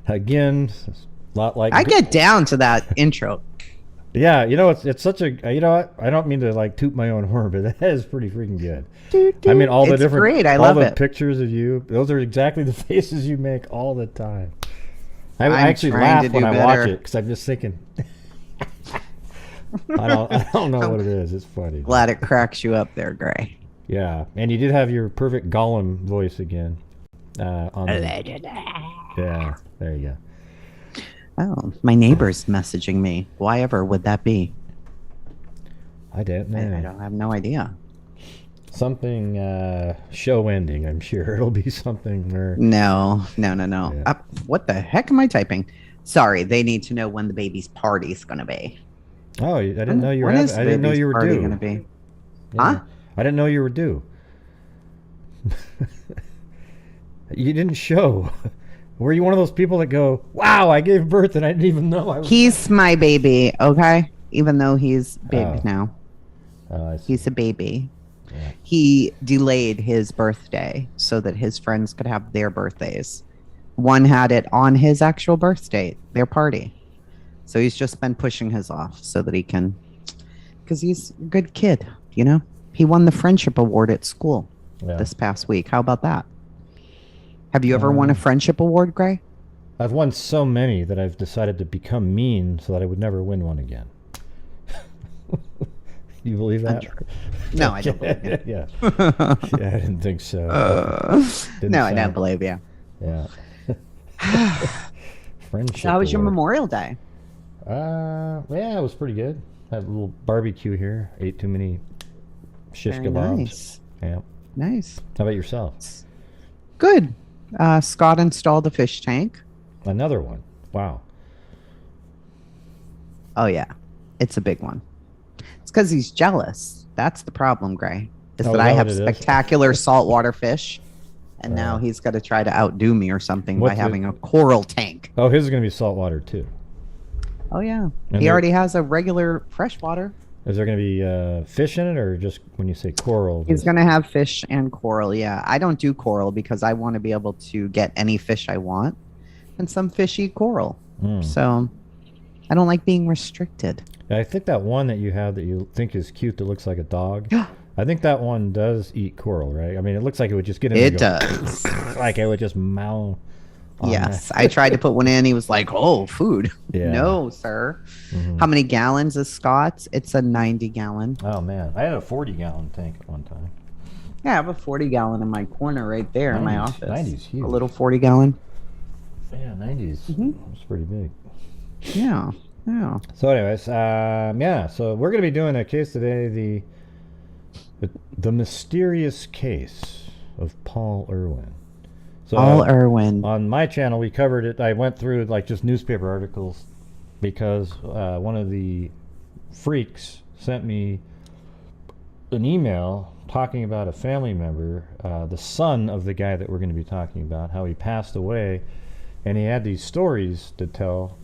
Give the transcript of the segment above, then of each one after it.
Again, a lot like I get down to that intro. yeah, you know, it's such a, you know what? I don't mean to like toot my own horn, but that is pretty freaking good. I mean, all the It's different, great. I all love the it. pictures of you, those are exactly the faces you make all the time. I I'm actually trying laugh to when do I better. watch it because I'm just thinking, I don't know what it is. It's funny. Glad it cracks you up there, Gray. Yeah, and you did have your perfect Gollum voice again. On the, yeah, there you go. Oh, my neighbor's messaging me. Why ever would that be? I don't know. I don't have no idea. Something show ending, I'm sure. It'll be something where No. Yeah. What the heck am I typing? Sorry, they need to know when the baby's party's gonna be. oh, I didn't know you were When is I the didn't know baby's you were party due. gonna be? Yeah. Huh? I didn't know you were due. You didn't show. Were you one of those people that go, "Wow, I gave birth and I didn't even know I was"? He's my baby, okay? Even though he's big Oh. now. I see. He's a baby. Yeah. He delayed his birthday so that his friends could have their birthdays. One had it on his actual birthday, their party. So he's just been pushing his off so that he can, because he's a good kid, you know? He won the friendship award at school Yeah. this past week. How about that? Have you ever won a friendship award, Gray? I've won so many that I've decided to become mean so that I would never win one again. Do you believe that? No, I don't believe you. Yeah. Yeah, I didn't think so. Didn't No, I don't sound- believe you. Yeah. Friendship. So how was your award. Memorial Day? Yeah, it was pretty good. Had a little barbecue here. Ate too many shish Very kebabs. nice. Yeah. Nice. How about yourself? Good. Scott installed a fish tank. Another one. Wow. Oh, yeah. It's a big one. It's because he's jealous. That's the problem, Gray. Is Oh, that is I that have what it is? spectacular saltwater fish, and now he's got to try to outdo me or something by What's it- having a coral tank. Oh, his is going to be saltwater too. Oh, yeah. And He there- already has a regular freshwater. Is there going to be fish in it, or just when you say coral? He's just- going to have fish and coral, yeah. I don't do coral because I want to be able to get any fish I want, and some fish eat coral. Mm. So I don't like being restricted. I think that one that you have that you think is cute that looks like a dog. I think that one does eat coral, right? I mean, it looks like it would just get in It there and does. go, like it would just mow. on Yes, that. I tried to put one in. He was like, "Oh, food." Yeah. No, sir. Mhm. How many gallons is Scott's? It's a 90-gallon. Oh man, I had a 40-gallon tank at one time. Yeah, I have a 40-gallon in my corner right there in my 90's office. 90's huge. A little 40-gallon. Yeah, 90s. Mhm. It's pretty big. Yeah, yeah. So, anyways, yeah. So we're gonna be doing a case today. The mysterious case of Paul Irwin. So Paul Erwin. on my channel, we covered it. I went through like just newspaper articles because one of the freaks sent me an email talking about a family member, the son of the guy that we're going to be talking about, how he passed away, and he had these stories to tell.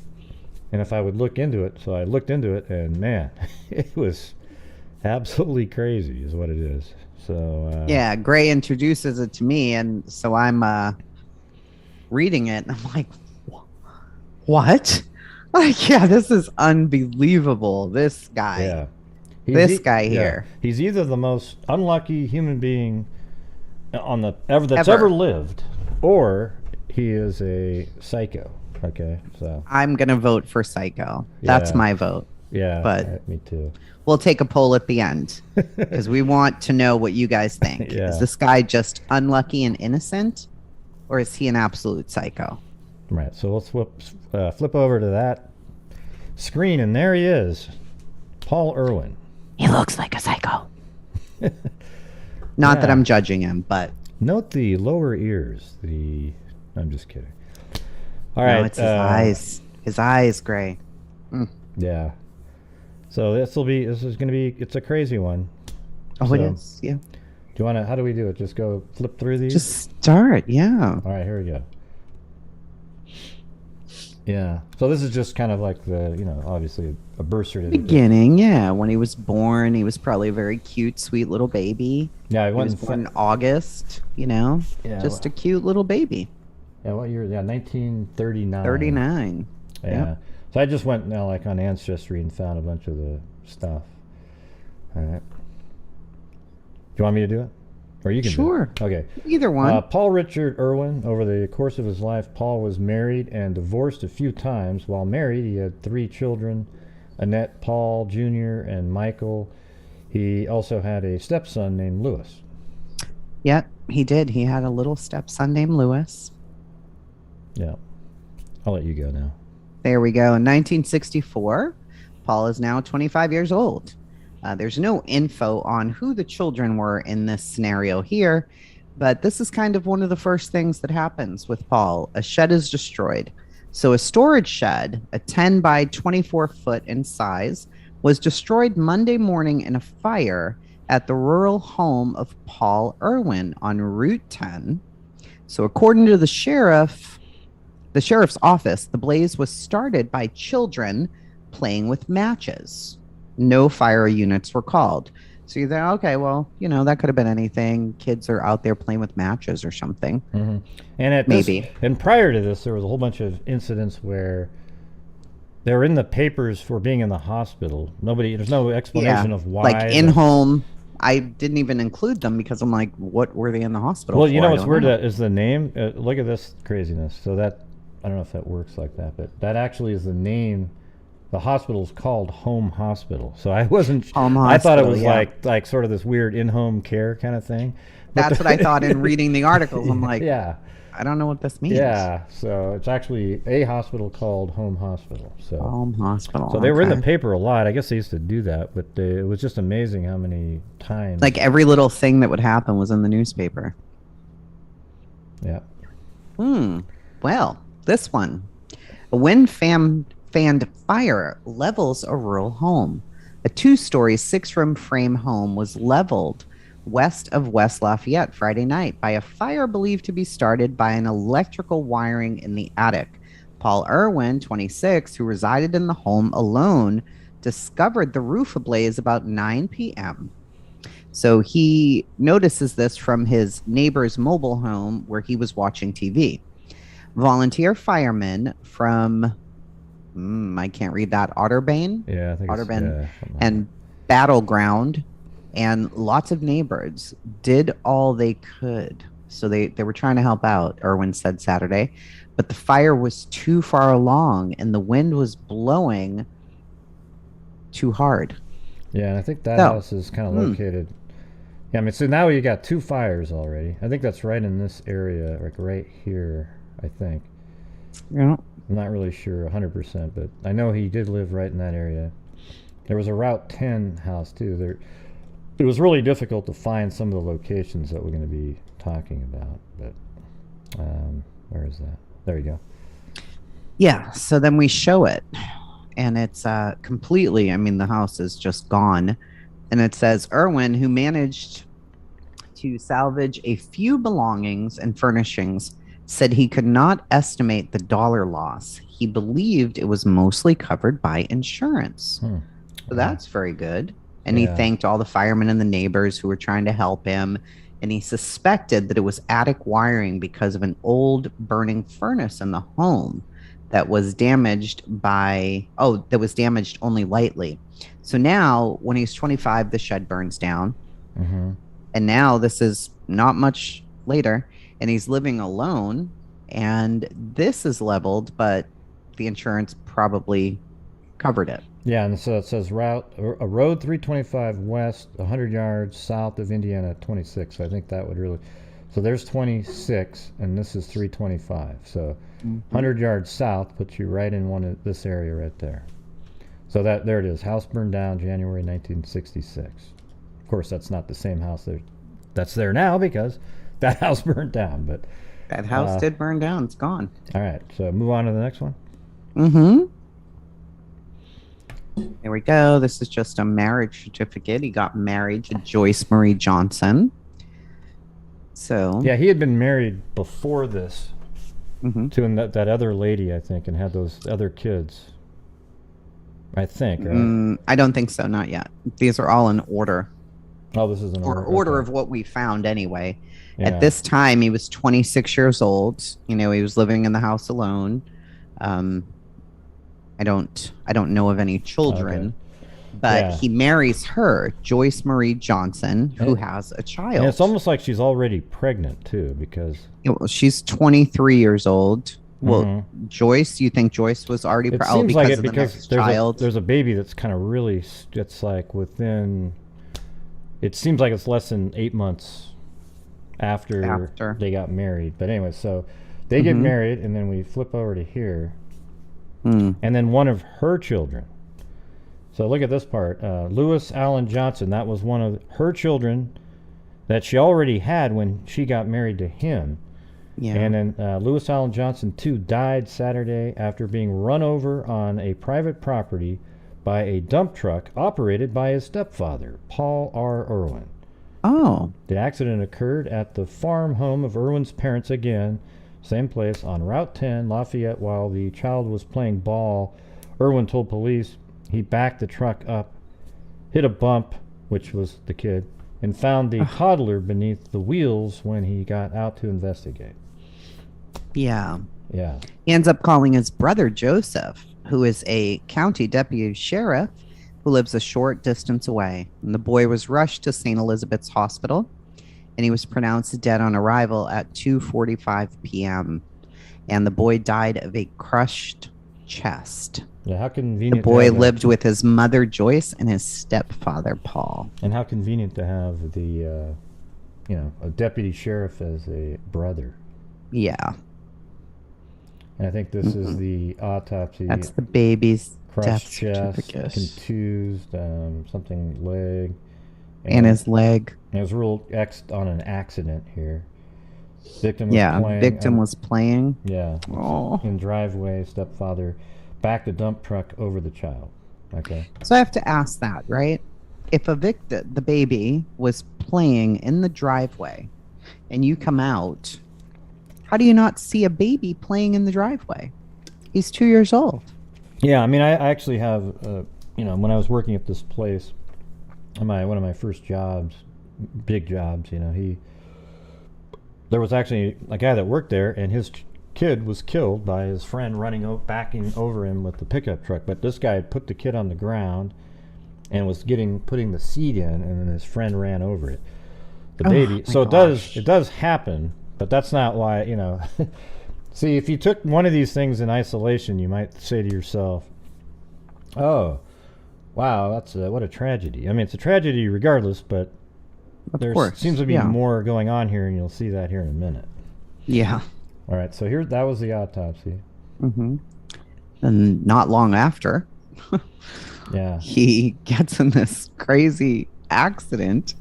And if I would look into it, so I looked into it, and man, it was absolutely crazy, is what it is. So Yeah, Gray introduces it to me, and so I'm reading it, and I'm like, "What?" Like, yeah, this is unbelievable. This guy. yeah, This guy here. He's either the most unlucky human being on the that's Ever. ever lived, or he is a psycho. Okay, so I'm gonna vote for Psycho. That's Yeah. my vote. yeah, But- me too. We'll take a poll at the end because we want to know what you guys think. Yeah. Is this guy just unlucky and innocent, or is he an absolute psycho? Right, so let's flip over to that screen, and there he is, Paul Irwin. He looks like a psycho. Not that Yeah. I'm judging him, but Note the lower ears. I'm just kidding. All no, right, it's his eyes. His eyes, Gray. Yeah. So this is going to be. It's a crazy one. Oh, it So, is. Yeah. Do you want to? How do we do it? Just go flip through these. Just start. Yeah. All right, here we go. Yeah. So this is just kind of like the, obviously a birth certificate. Beginning, yeah. When he was born, he was probably a very cute, sweet little baby. Yeah, I He went was born in August, Yeah. just a cute little baby. Yeah, what year? Yeah, 1939. 39. Yeah. Yep. So I just went now like on Ancestry and found a bunch of the stuff. All right. Do you want me to do it? Or you can Sure. do it. Okay. Either one. Paul Richard Irwin, over the course of his life, Paul was married and divorced a few times. While married, he had 3 children, Annette, Paul Jr., and Michael. He also had a stepson named Louis. Yep, he did. He had a little stepson named Louis. Yeah. I'll let you go now. There we go. In 1964, Paul is now 25 years old. There's no info on who the children were in this scenario here, but this is kind of one of the first things that happens with Paul. A shed is destroyed. So a storage shed, a 10 by 24 foot in size, was destroyed Monday morning in a fire at the rural home of Paul Erwin on Route 10. So according to the sheriff's office, the blaze was started by children playing with matches. No fire units were called. So you think, okay, well, that could have been anything. Kids are out there playing with matches or something. Mm-hmm. And maybe. And prior to this, there was a whole bunch of incidents where they were in the papers for being in the hospital. There's no explanation of why. Like in home. I didn't even include them because I'm like, what were they in the hospital Well, for? what's weird is the name. Look at this craziness. So that, I don't know if that works like that, but that actually is the name. The hospital's called Home Hospital. So I wasn't. I thought it was like sort of this weird in-home care kind of thing. That's what I thought in reading the articles. I'm like, yeah, I don't know what this means. Yeah, so it's actually a hospital called Home Hospital. So Home Hospital. So they were in the paper a lot. I guess they used to do that, but it was just amazing how many times. Like every little thing that would happen was in the newspaper. Yeah. Well, this one. A wind fanned fire levels a rural home. A 2-story, 6-room frame home was leveled west of West Lafayette Friday night by a fire believed to be started by an electrical wiring in the attic. Paul Irwin, 26, who resided in the home alone, discovered the roof ablaze about 9 p.m. So he notices this from his neighbor's mobile home where he was watching TV. Volunteer firemen from I can't read that. Otterbane? Yeah, I think Otterbane and Battleground and lots of neighbors did all they could. So they were trying to help out, Irwin said Saturday. But the fire was too far along and the wind was blowing too hard. Yeah, and I think that house is kind of located. Yeah, I mean, so now you got 2 fires already. I think that's right in this area, like right here, I think. Yeah. I'm not really sure 100%, but I know he did live right in that area. There was a Route 10 house, too. It was really difficult to find some of the locations that we're going to be talking about, but where is that? There you go. Yeah, so then we show it, and it's completely, the house is just gone, and it says, Irwin, who managed to salvage a few belongings and furnishings, said he could not estimate the dollar loss. He believed it was mostly covered by insurance. So that's very good. And he thanked all the firemen and the neighbors who were trying to help him. And he suspected that it was attic wiring because of an old burning furnace in the home that was damaged only lightly. So now, when he's 25, the shed burns down. Mm-hmm. And now this is not much later. And he's living alone, and this is leveled, but the insurance probably covered it. Yeah, and so it says road 325 west, 100 yards south of Indiana 26. So I think that would really. So there's 26, and this is 325. So 100 yards south puts you right in this area right there. So there it is. House burned down January 1966. Of course, that's not the same house that's there now because that house burned down, but that house did burn down. It's gone. All right, so move on to the next one. There we go. This is just a marriage certificate. He got married to Joyce Marie Johnson. So yeah, he had been married before this, Mm-hmm. to that other lady, I think, and had those other kids. I think, right? I don't think so. Not yet. These are all in order, Oh, this is an or order. order Okay. of what we found anyway. At Yeah. this time, he was 26 years old. You know, he was living in the house alone. Um, I don't know of any Okay. children, but Yeah. he marries her, Joyce Marie Johnson, who And, has a and it's child. almost like she's already pregnant too, because She's 23 years old. Well, hmm Joyce, you think Joyce was already it oh, seems like because it of the because next child? there's a baby that's kind of really it's like within. It seems like it's less than 8 months after After. they got married. But anyway, so they get Mm-hmm. married, and then we flip over to here, Mm. and then one of her children. So look at this part. Lewis Allen Johnson. That was one of her children that she already had when she got married to him. Yeah. And then Lewis Allen Johnson, too, died Saturday after being run over on a private property by a dump truck operated by his stepfather, Paul R. Irwin. Oh. The accident occurred at the farm home of Irwin's parents again, same place, on Route 10, Lafayette, while the child was playing ball. Irwin told police he backed the truck up, hit a bump, which was the kid, and found the toddler beneath the wheels when he got out to investigate. Yeah. Yeah. He ends up calling his brother Joseph, who is a county deputy sheriff who lives a short distance away. And the boy was rushed to St. Elizabeth's Hospital, and he was pronounced dead on arrival at 2:45 p.m. And the boy died of a crushed chest. Yeah, how The convenient. boy lived with his mother Joyce and his stepfather Paul. And how convenient to have the, a deputy sheriff as a brother. Yeah. And I think this is the autopsy. That's the baby's death Crushed chest, certificate. contused, something leg. And his leg. It was ruled X on an accident here. Victim was Yeah, playing. victim was playing. Yeah. Oh. In driveway, stepfather backed the dump truck over the child. Okay. So I have to ask that, right? If a victim, the baby, was playing in the driveway and you come out, how do you not see a baby playing in the driveway? He's 2 years old. Yeah, I mean, I actually have, when I was working at this place, one of my first jobs, big jobs, there was actually a guy that worked there, and his kid was killed by his friend backing over him with the pickup truck. But this guy had put the kid on the ground and was putting the seat in, and then his friend ran over it, the baby. So it does happen, but that's not why, See, if you took one of these things in isolation, you might say to yourself, "Oh, wow, that's what a tragedy." I mean, it's a tragedy regardless, but there seems to be more going on here, and you'll see that here in a minute. Yeah. All right, so that was the autopsy. Mm-hmm. And not long after, Yeah. he gets in this crazy accident.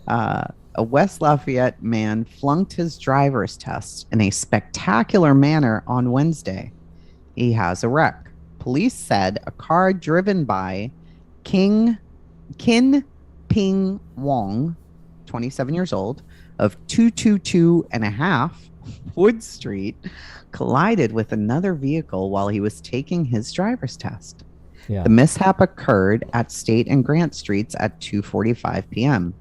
A West Lafayette man flunked his driver's test in a spectacular manner on Wednesday. He has a wreck. Police said a car driven by Kin Ping Wong, 27 years old, of 222 and a half Wood Street, collided with another vehicle while he was taking his driver's test. Yeah. The mishap occurred at State and Grant Streets at 2:45 p.m.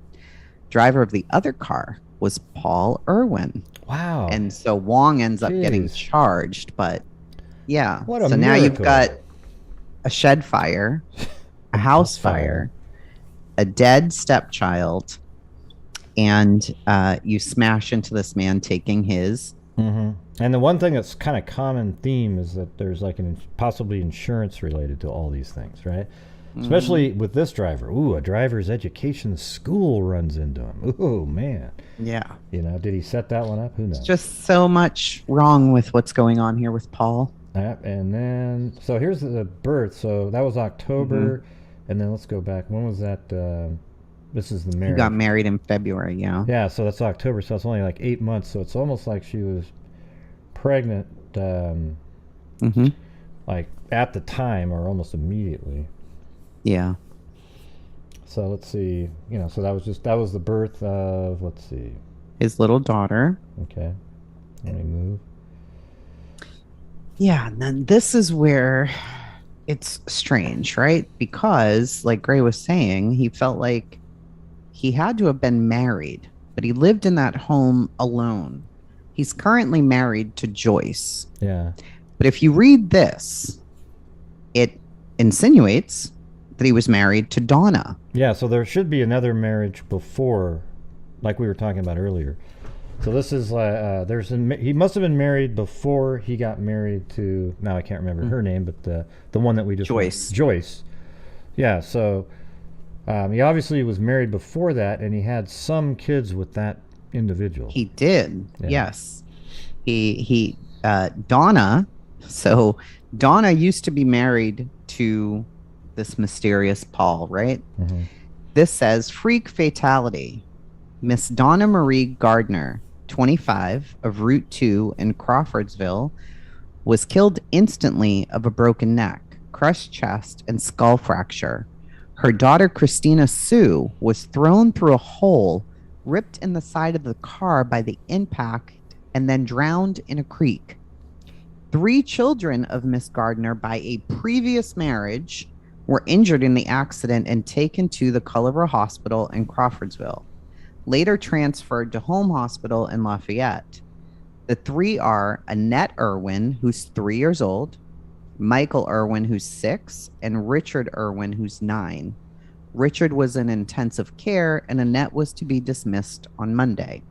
Driver of the other car was Paul Irwin. Wow. And so Wong ends up getting Jeez. charged, but yeah. What a so now you've miracle. got a shed fire, a house fire, a dead stepchild, and you smash into this man taking his. Mm-hmm. And the one thing that's kind of common theme is that there's like possibly insurance related to all these things, right? Especially with this driver. Ooh, a driver's education school runs into him. Ooh, man. Yeah. Did he set that one up? Who knows? Just so much wrong with what's going on here with Paul. And then, so here's the birth. So that was October. And then let's go back. When was that? This is the marriage. He got married in February, yeah. Yeah, so that's October. So it's only like 8 months. So it's almost like she was pregnant, like at the time or almost immediately. Yeah. So let's see. So that was the birth of, let's see. His little daughter. Okay. Let me move. Yeah, and then this is where it's strange, right? Because, like Gray was saying, he felt like he had to have been married, but he lived in that home alone. He's currently married to Joyce. Yeah. But if you read this, it insinuates that he was married to Donna. Yeah, so there should be another marriage before, like we were talking about earlier. So this is he must have been married before he got married to, now I can't remember her name, but the one that we just Joyce. Joyce. Yeah, so he obviously was married before that, and he had some kids with that individual. He did. Yeah. Yes. Donna. So Donna used to be married to this mysterious Paul, right? Mm-hmm. This says freak fatality. Miss Donna Marie Gardner, 25, of Route 2 in Crawfordsville, was killed instantly of a broken neck, crushed chest, and skull fracture. Her daughter, Christina Sue, was thrown through a hole ripped in the side of the car by the impact and then drowned in a creek. 3 children of Miss Gardner by a previous marriage were injured in the accident and taken to the Culver Hospital in Crawfordsville, later transferred to Home Hospital in Lafayette. The 3 are Annette Irwin, who's 3 years old, Michael Irwin, who's 6, and Richard Irwin, who's 9. Richard was in intensive care, and Annette was to be dismissed on Monday.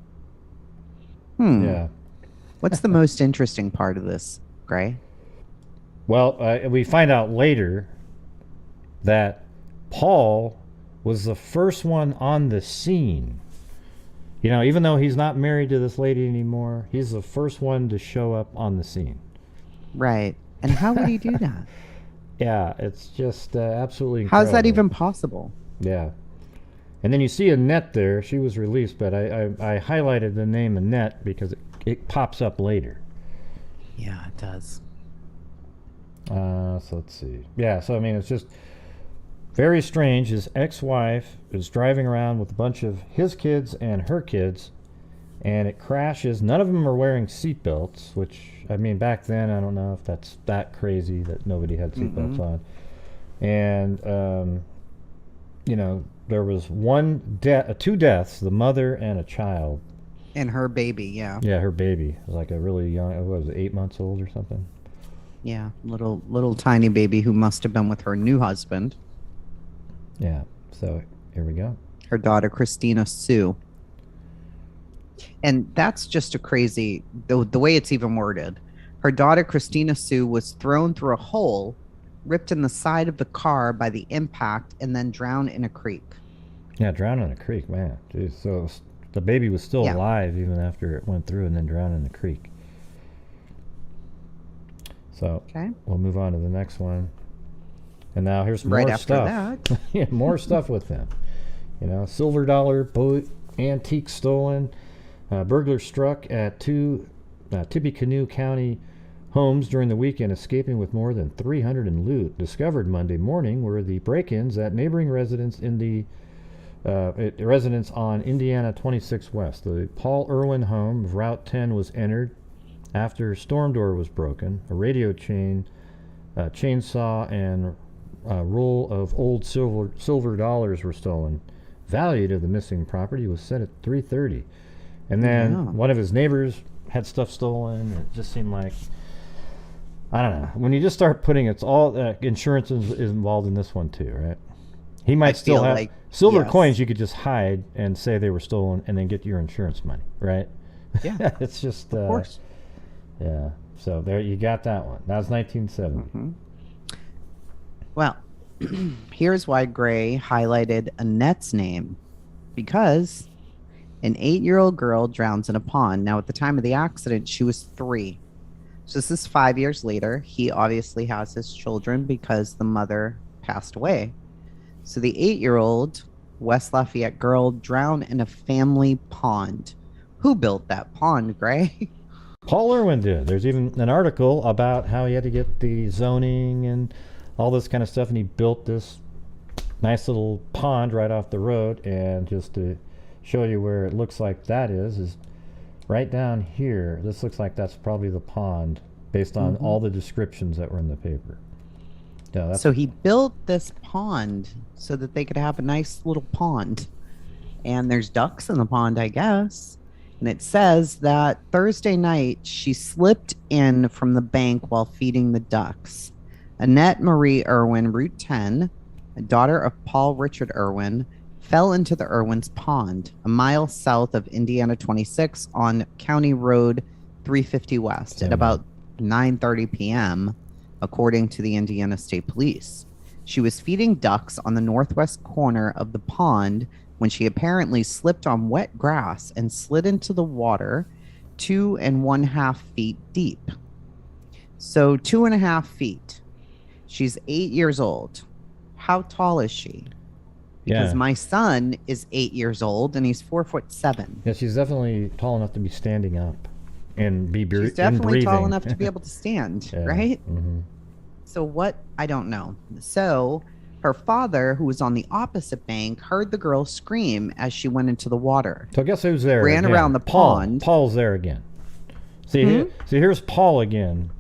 Yeah. What's the most interesting part of this, Gray? Well, we find out later that Paul was the first one on the scene. You know, even though he's not married to this lady anymore, he's the first one to show up on the scene. Right. And how would he do that? Yeah, it's just absolutely incredible. How's that even possible? Yeah. And then you see Annette there. She was released, but I highlighted the name Annette because it pops up later. Yeah, it does. So let's see. Yeah, so I mean, it's just very strange. His ex-wife is driving around with a bunch of his kids and her kids, and it crashes. None of them are wearing seatbelts, which, I mean, back then, I don't know if that's that crazy that nobody had seatbelts on. And, you know, there was 2 deaths, the mother and a child. And her baby, yeah. Yeah, her baby. It was like a really young, what was it, 8 months old or something? Yeah, little tiny baby who must have been with her new husband. Yeah, so here we go. Her daughter, Christina Sue. And that's just a crazy, the way it's even worded. Her daughter, Christina Sue, was thrown through a hole, ripped in the side of the car by the impact, and then drowned in a creek. Yeah, drowned in a creek, man. Jeez, so the baby was still alive even after it went through and then drowned in the creek. So we'll move on to the next one. And now here's more stuff. Yeah, more stuff with them. You know, silver dollar boat, antique stolen, burglar struck at 2 Tippecanoe County homes during the weekend, escaping with more than 300 in loot. Discovered Monday morning were the break-ins at neighboring residents in the residence on Indiana 26 West. The Paul Irwin home of Route 10 was entered after storm door was broken. A radio chainsaw, and a roll of old silver dollars were stolen. Value of the missing property was set at $330. And then one of his neighbors had stuff stolen. It just seemed like, I don't know. When you just start putting, it's all insurance is involved in this one too, right? He might still have like, silver coins you could just hide and say they were stolen and then get your insurance money, right? Yeah. It's just, of course. Yeah. So there you got that one. That was 1970. Well, here's why Gray highlighted Annette's name. Because an 8-year-old girl drowns in a pond. Now, at the time of the accident, she was 3. So this is 5 years later. He obviously has his children because the mother passed away. So the 8-year-old West Lafayette girl drowned in a family pond. Who built that pond, Gray? Paul Erwin did. There's even an article about how he had to get the zoning and all this kind of stuff, and he built this nice little pond right off the road. And just to show you where it looks like that is right down here. This looks like that's probably the pond based on all the descriptions that were in the paper. Yeah, that's So he built this pond so that they could have a nice little pond. And there's ducks in the pond, I guess. And it says that Thursday night, she slipped in from the bank while feeding the ducks. Annette Marie Irwin, Route 10, a daughter of Paul Richard Irwin, fell into the Irwin's Pond, a mile south of Indiana 26 on County Road 350 West at about 9:30 p.m., according to the Indiana State Police. She was feeding ducks on the northwest corner of the pond when she apparently slipped on wet grass and slid into the water 2.5 feet deep. So 2.5 feet. She's 8 years old. How tall is she? Because my son is 8 years old and he's 4'7". Yeah, she's definitely tall enough to be standing up and be breathing. She's definitely tall enough to be able to stand, right? Mm-hmm. So what? I don't know. So her father, who was on the opposite bank, heard the girl scream as she went into the water. So guess who's there? Ran again? around the pond. Paul's there again. See, here's Paul again.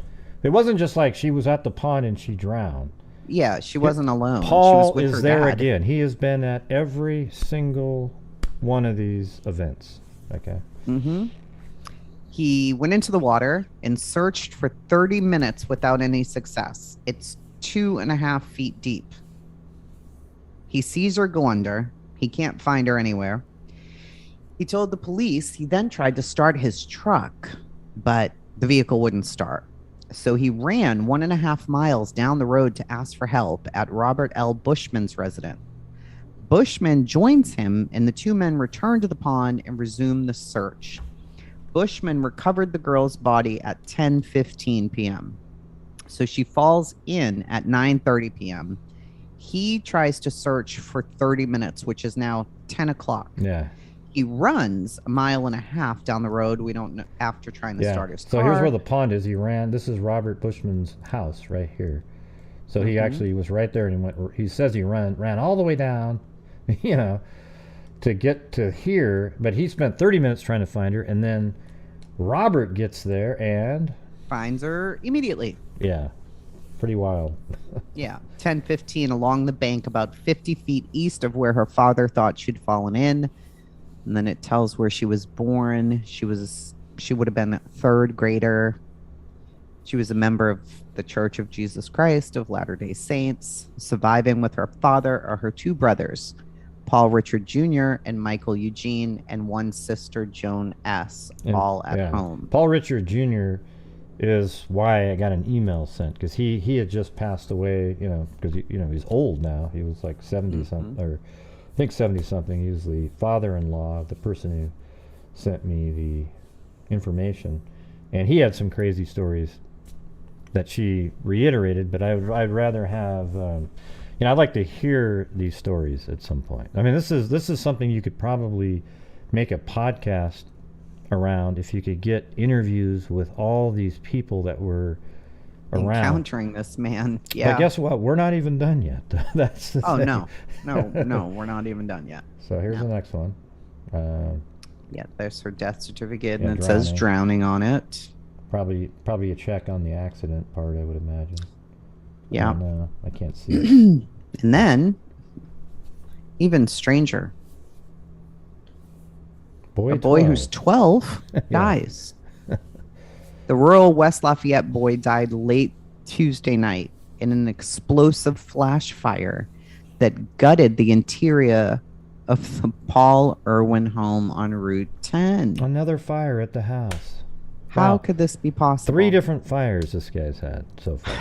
It wasn't just like she was at the pond and she drowned. Yeah, she wasn't alone. Paul she was with is her there dad. again. He has been at every single one of these events. Okay. Mm-hmm. He went into the water and searched for 30 minutes without any success. It's 2.5 feet deep. He sees her go under. He can't find her anywhere. He told the police he then tried to start his truck, but the vehicle wouldn't start. So he ran 1.5 miles down the road to ask for help at Robert L. Bushman's residence. Bushman joins him, and the two men return to the pond and resume the search. Bushman recovered the girl's body at 10:15 p.m. So she falls in at 9:30 p.m. He tries to search for 30 minutes, which is now 10 o'clock. Yeah. He runs 1.5 miles down the road. We don't know, after trying to start his car. So here's where the pond is. He ran. This is Robert Bushman's house right here. So he actually was right there, and he says he ran all the way down, to get to here. But he spent 30 minutes trying to find her, and then Robert gets there and finds her immediately. Yeah, pretty wild. Yeah, 10:15 along the bank, about 50 feet east of where her father thought she'd fallen in. And then it tells where she was born. She would have been a third grader. She was a member of the Church of Jesus Christ of Latter-day Saints. Surviving with her father are her two brothers, Paul Richard Jr. and Michael Eugene, and one sister, Joan S., all at home. Paul Richard Jr. is why I got an email sent, because he had just passed away, because he's old now. He was like 70-something, or I think 70-something. He was the father-in-law of the person who sent me the information. And he had some crazy stories that she reiterated, but I'd rather have, I'd like to hear these stories at some point. I mean, this is something you could probably make a podcast around if you could get interviews with all these people that were around encountering this man. Yeah. But guess what? We're not even done yet. That's the thing. No, we're not even done yet. So here's the next one. There's her death certificate, and it says drowning on it. Probably a check on the accident part, I would imagine. Yeah. And, I can't see it. And then, even stranger, a boy who's 12 dies. The rural West Lafayette boy died late Tuesday night in an explosive flash fire that gutted the interior of the Paul Erwin home on Route 10. Another fire at the house. How could this be possible? 3 different fires this guy's had so far.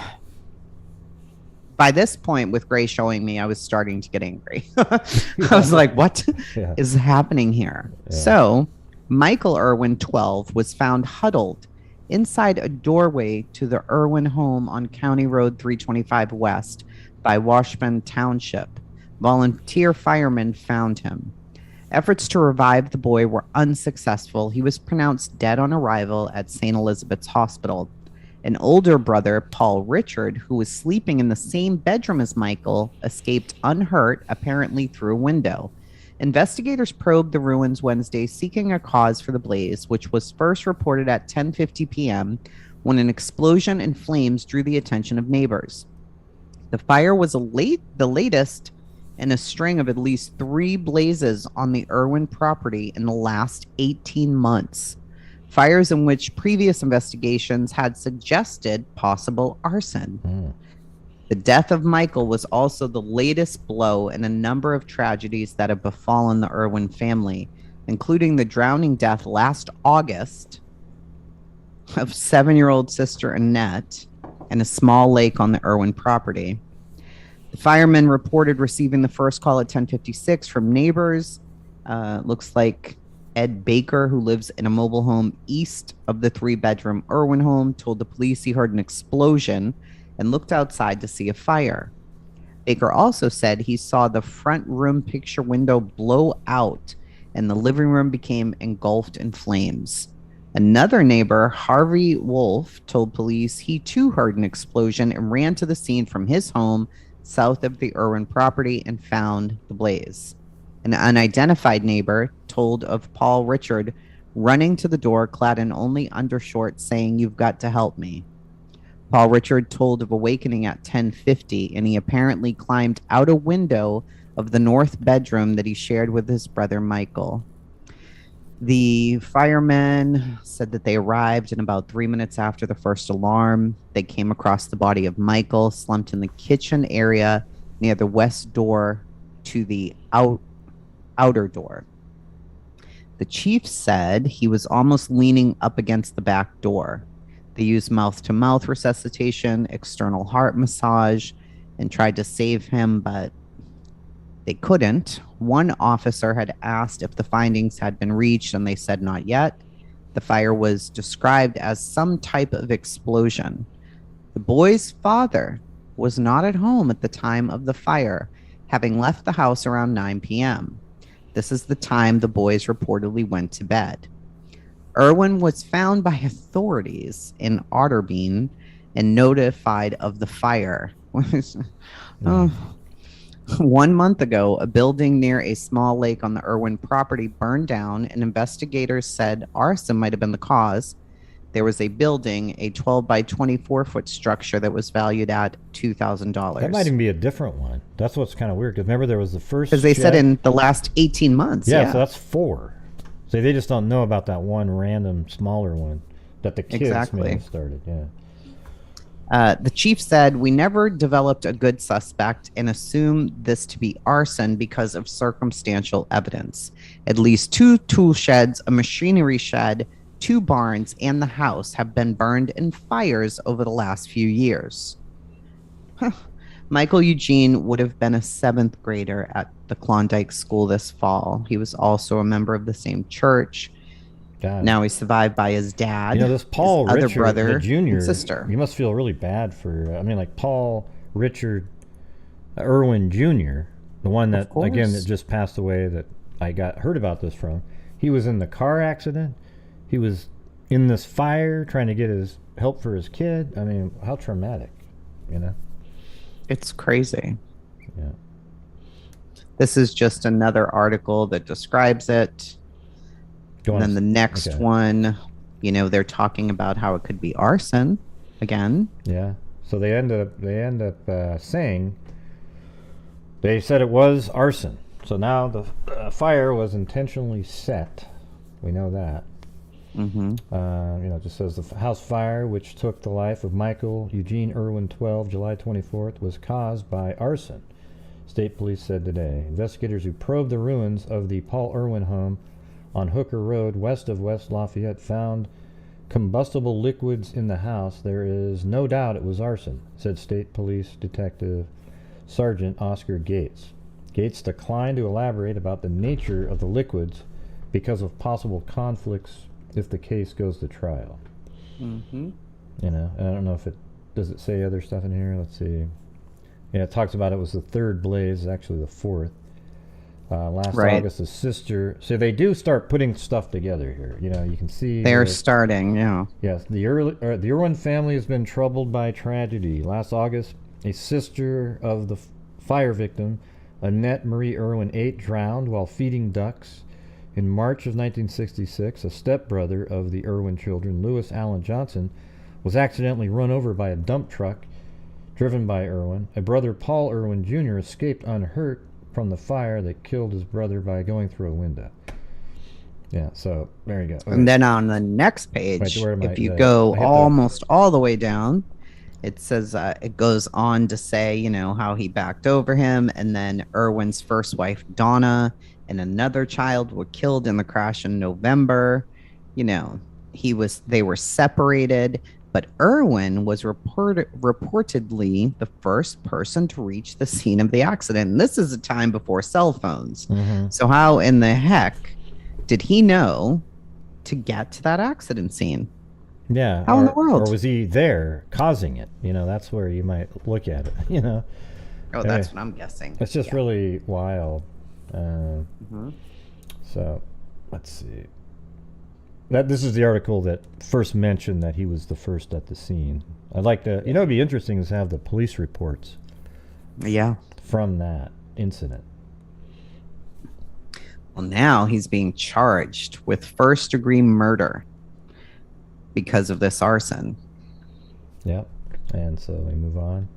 By this point, with Gray showing me, I was starting to get angry. I was like, what is happening here? Yeah. So, Michael Irwin, 12, was found huddled inside a doorway to the Irwin home on County Road 325 West by Washburn Township. Volunteer firemen found him. Efforts to revive the boy were unsuccessful. He was pronounced dead on arrival at St. Elizabeth's Hospital. An older brother, Paul Richard, who was sleeping in the same bedroom as Michael, escaped unhurt, apparently through a window. Investigators probed the ruins Wednesday, seeking a cause for the blaze, which was first reported at 10:50 p.m. when an explosion and flames drew the attention of neighbors. The fire was the latest in a string of at least 3 blazes on the Irwin property in the last 18 months. Fires in which previous investigations had suggested possible arson. The death of Michael was also the latest blow in a number of tragedies that have befallen the Irwin family, including the drowning death last August of 7-year-old sister Annette in a small lake on the Irwin property. The firemen reported receiving the first call at 10:56 from neighbors. Looks like Ed Baker, who lives in a mobile home east of the 3-bedroom Irwin home, told the police he heard an explosion and looked outside to see a fire. Baker also said he saw the front room picture window blow out and the living room became engulfed in flames. Another neighbor, Harvey Wolf, told police he too heard an explosion and ran to the scene from his home south of the Irwin property and found the blaze. An unidentified neighbor told of Paul Richard running to the door clad in only undershorts saying, "You've got to help me." Paul Richard told of awakening at 10:50, and he apparently climbed out a window of the north bedroom that he shared with his brother Michael. The firemen said that they arrived in about 3 minutes after the first alarm. They came across the body of Michael slumped in the kitchen area near the west door to the outer door. The chief said he was almost leaning up against the back door. They used mouth-to-mouth resuscitation, external heart massage, and tried to save him, but they couldn't. One officer had asked if the findings had been reached, and they said not yet. The fire was described as some type of explosion. The boy's father was not at home at the time of the fire, having left the house around 9 p.m. This is the time the boys reportedly went to bed. Irwin was found by authorities in Otterbein and notified of the fire. 1 month ago, a building near a small lake on the Irwin property burned down, and investigators said arson might have been the cause. There was a building, a 12 by 24 foot structure that was valued at $2,000. That might even be a different one. That's what's kind of weird, because remember there was the first Because they said in the last 18 months. Yeah, so that's 4. So they just don't know about that one random smaller one that the kids may have started. Yeah. The chief said, "We never developed a good suspect and assumed this to be arson because of circumstantial evidence. At least 2 tool sheds, a machinery shed, 2 barns, and the house have been burned in fires over the last few years." Michael Eugene would have been a 7th grader at the Klondike School this fall. He was also a member of the same church. God. Now he's survived by his dad, this Paul his Richard, other brother, the junior, and sister. You must feel really bad for, like Paul Richard Irwin Jr., the one that, again, that just passed away that I heard about this from. He was in the car accident. He was in this fire trying to get his help for his kid. I mean, how traumatic, It's crazy. Yeah. This is just another article that describes it. And then the next one, they're talking about how it could be arson again. Yeah. So they end up saying they said it was arson. So now the fire was intentionally set. We know that. It just says the house fire, which took the life of Michael Eugene Irwin 12, July 24th, was caused by arson, state police said today. Investigators who probed the ruins of the Paul Irwin home on Hooker Road, west of West Lafayette, found combustible liquids in the house. There is no doubt it was arson, said State Police Detective Sergeant Oscar Gates. Gates declined to elaborate about the nature of the liquids because of possible conflicts if the case goes to trial. And I don't know if does it say other stuff in here? Let's see. Yeah, it talks about it was the 3rd blaze, actually the 4th. Last August, the sister. So they do start putting stuff together here. You can see they're starting. Yeah. Yes, the Irwin family has been troubled by tragedy. Last August, a sister of the fire victim, Annette Marie Irwin, 8, drowned while feeding ducks. In March of 1966, a stepbrother of the Irwin children, Lewis Allen Johnson, was accidentally run over by a dump truck driven by Irwin. A brother, Paul Irwin Jr., escaped unhurt from the fire that killed his brother by going through a window. Yeah, so there you go. Okay. And then on the next page, if you go almost all the way down, it says it goes on to say, how he backed over him, and then Irwin's first wife, Donna, and another child were killed in the crash in November. They were separated, but Irwin was reportedly the first person to reach the scene of the accident. And this is a time before cell phones. Mm-hmm. So how in the heck did he know to get to that accident scene? Yeah. How in the world? Or was he there causing it? That's where you might look at it, Oh, that's what I'm guessing. It's just really wild. So, let's see. This is the article that first mentioned that he was the first at the scene. I'd like to, it'd be interesting to have the police reports. Yeah. From that incident. Well, now he's being charged with first-degree murder because of this arson. Yep. And so we move on.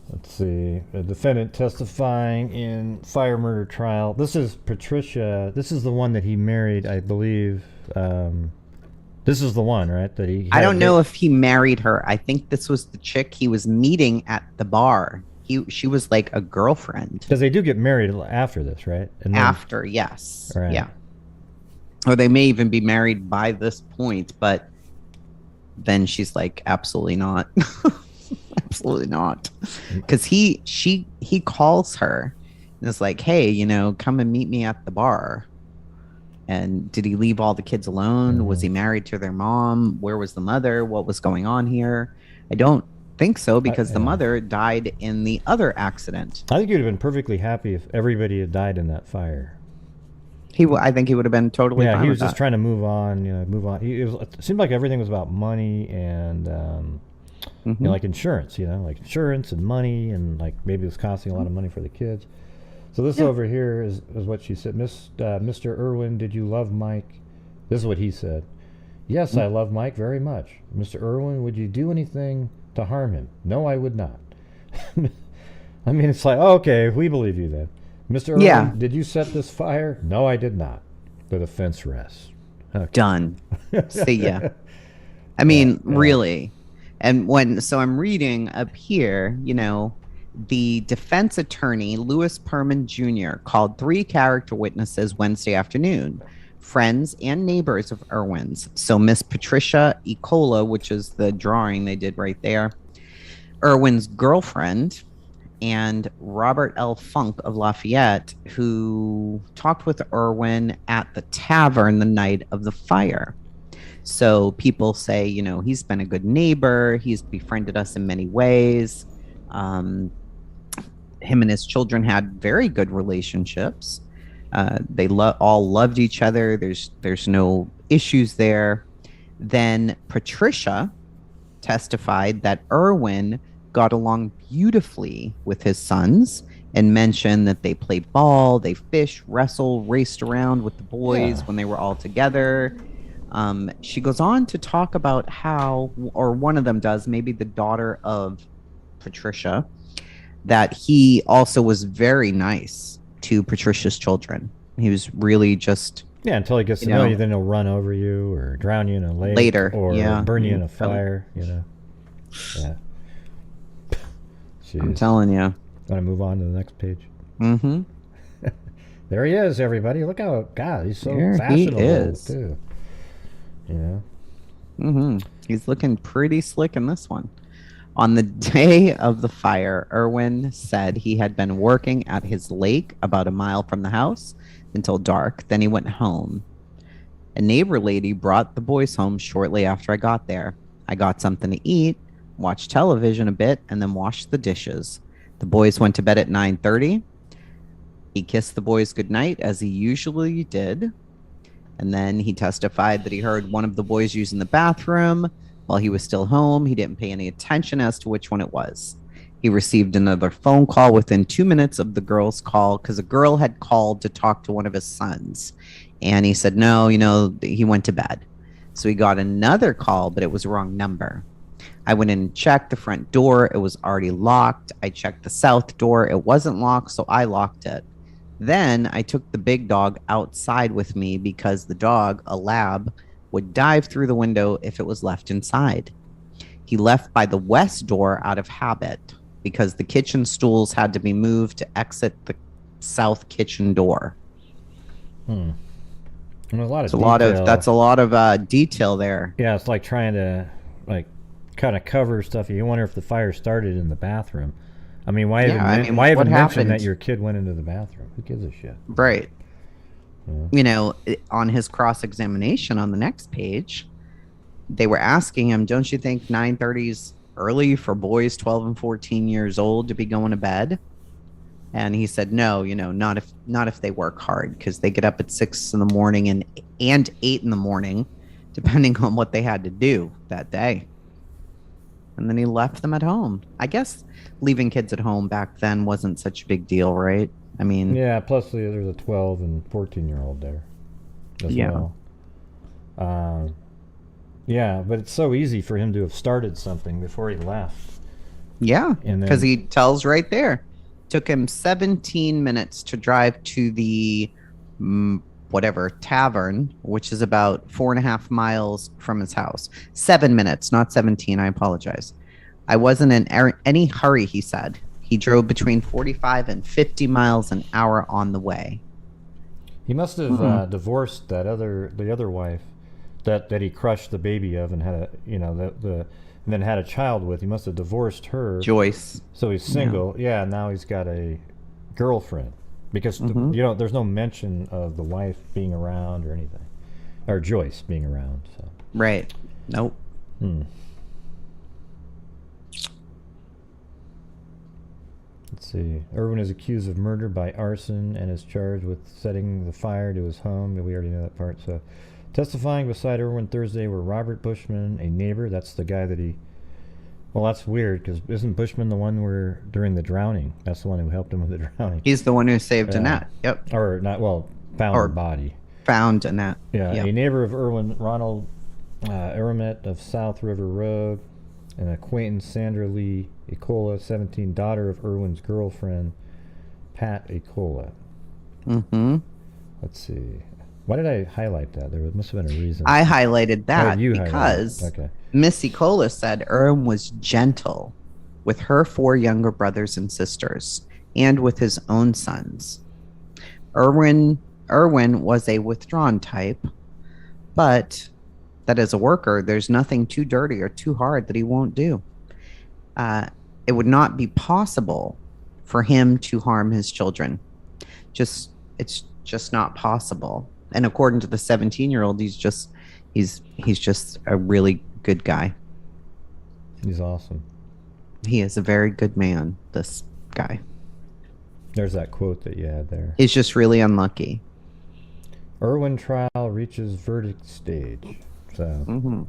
Let's see. A defendant testifying in fire murder trial. This is Patricia. This is the one that he married, I believe. This is the one, right? That he. I don't know if he married her. I think this was the chick he was meeting at the bar. She was like a girlfriend. Because they do get married after this, right? And then, after, yes. Right. Yeah. Or they may even be married by this point, but then she's like, absolutely not. Absolutely not. Because he calls her and is like, hey, come and meet me at the bar. And did he leave all the kids alone? Mm-hmm. Was he married to their mom? Where was the mother? What was going on here? I don't think so, because the mother died in the other accident. I think you'd have been perfectly happy if everybody had died in that fire. I think he would have been totally fine. Yeah, he was just trying to move on. It seemed like everything was about money and like insurance. Like insurance and money, and like maybe it was costing a lot of money for the kids. So this over here is what she said. Mr. Irwin, did you love Mike? This is what he said. Yes, I love Mike very much. Mr. Irwin, would you do anything to harm him? No, I would not. I mean, it's like, okay, we believe you then. Mr. Irwin, did you set this fire? No, I did not. The defense rests. Okay. Done. See ya. I mean, really. And so I'm reading up here, the defense attorney, Louis Perman Jr., called 3 character witnesses Wednesday afternoon, friends and neighbors of Irwin's. So Miss Patricia Ecola, which is the drawing they did right there, Irwin's girlfriend, and Robert L. Funk of Lafayette, who talked with Irwin at the tavern the night of the fire. So people say, he's been a good neighbor. He's befriended us in many ways. Him and his children had very good relationships. They all loved each other. There's no issues there. Then Patricia testified that Irwin got along beautifully with his sons and mentioned that they played ball, they fished, wrestled, raced around with the boys when they were all together. She goes on to talk about how, or one of them does, maybe the daughter of Patricia, that he also was very nice to Patricia's children. He was really just... Yeah, until he gets to know you, then he'll run over you or drown you in a lake. Later, or burn you in a fire, Yeah. Jeez. I'm telling you. Want to move on to the next page? Mm-hmm. There he is, everybody. Look how, God, he's so fashionable, too. Mm-hmm. He's looking pretty slick in this one. On the day of the fire, Irwin said he had been working at his lake about a mile from the house until dark. Then he went home. A neighbor lady brought the boys home shortly after I got there. I got something to eat, watched television a bit, and then washed the dishes. The boys went to bed at 9:30. He kissed the boys goodnight, as he usually did. And then he testified that he heard one of the boys using the bathroom while he was still home. He didn't pay any attention as to which one it was. He received another phone call within 2 minutes of the girl's call, because a girl had called to talk to one of his sons. And he said, no, he went to bed. So he got another call, but it was a wrong number. I went in and checked the front door. It was already locked. I checked the south door. It wasn't locked, so I locked it. Then I took the big dog outside with me because the dog, a lab, would dive through the window if it was left inside. He left by the west door out of habit because the kitchen stools had to be moved to exit the south kitchen door. And a lot of that's a lot of detail there. Yeah, it's like trying to kind of cover stuff. You wonder if the fire started in the bathroom. I mean, why even mention that your kid went into the bathroom? Who gives a shit? Right. Yeah. On his cross-examination on the next page, they were asking him, don't you think 9:30 is early for boys 12 and 14 years old to be going to bed? And he said, no, not if they work hard, because they get up at 6 in the morning and 8 in the morning, depending on what they had to do that day. And then he left them at home. I guess leaving kids at home back then wasn't such a big deal, right? I mean... Yeah, plus there's a 12 and 14-year-old there as well. Yeah, but it's so easy for him to have started something before he left. Yeah, because he tells right there. Took him 17 minutes to drive to the tavern, which is about 4.5 miles from his house. 7 minutes, not 17. I apologize. I wasn't in any hurry, he said. He drove between 45 and 50 miles an hour on the way. He must have divorced the other wife that he crushed the baby of and had and then had a child with. He must have divorced her, Joyce. So he's single. Yeah, now he's got a girlfriend because there's no mention of the wife being around or anything, or Joyce being around. So right. Nope. Let's see. Irwin is accused of murder by arson and is charged with setting the fire to his home. We already know that part. So, testifying beside Irwin Thursday were Robert Bushman, a neighbor. That's the guy that he... Well, that's weird, because isn't Bushman the one where during the drowning? That's the one who helped him with the drowning. He's the one who saved Annette. Yep. Or not, well, found her body. Found Annette. Yeah, yep. A neighbor of Irwin, Ronald Aramet of South River Road, an acquaintance, Sandra Lee Ecola, 17, daughter of Irwin's girlfriend, Pat Ecola. Let's see. Why did I highlight that? There must have been a reason. I highlighted that because Miss Ecola said Irwin was gentle with her 4 younger brothers and sisters and with his own sons. Irwin was a withdrawn type, but that as a worker, there's nothing too dirty or too hard that he won't do. It would not be possible for him to harm his children. It's just not possible. And according to the 17-year-old, he's just a really good guy. He's awesome. He is a very good man, this guy. There's that quote that you had there. He's just really unlucky. Irwin trial reaches verdict stage. So, we're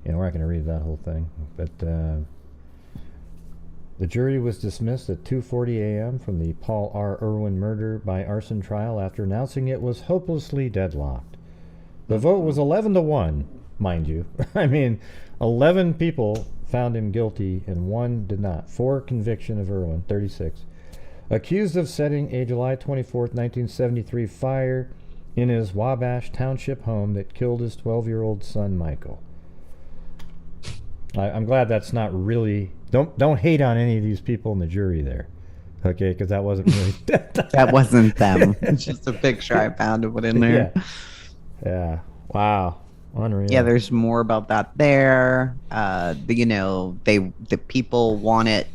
not going to read that whole thing. But the jury was dismissed at 2:40 a.m. from the Paul R. Irwin murder by arson trial after announcing it was hopelessly deadlocked. The vote was 11-1, mind you. I mean, 11 people found him guilty and 1 did not. For conviction of Irwin, 36. Accused of setting a July 24th, 1973 fire in his Wabash Township home that killed his 12-year-old son, Michael. I'm glad that's not really... Don't hate on any of these people in the jury there, okay? Because that wasn't really... that wasn't them. It's just a picture I found to put in there. Yeah. Wow. Unreal. Yeah, there's more about that there. The people want it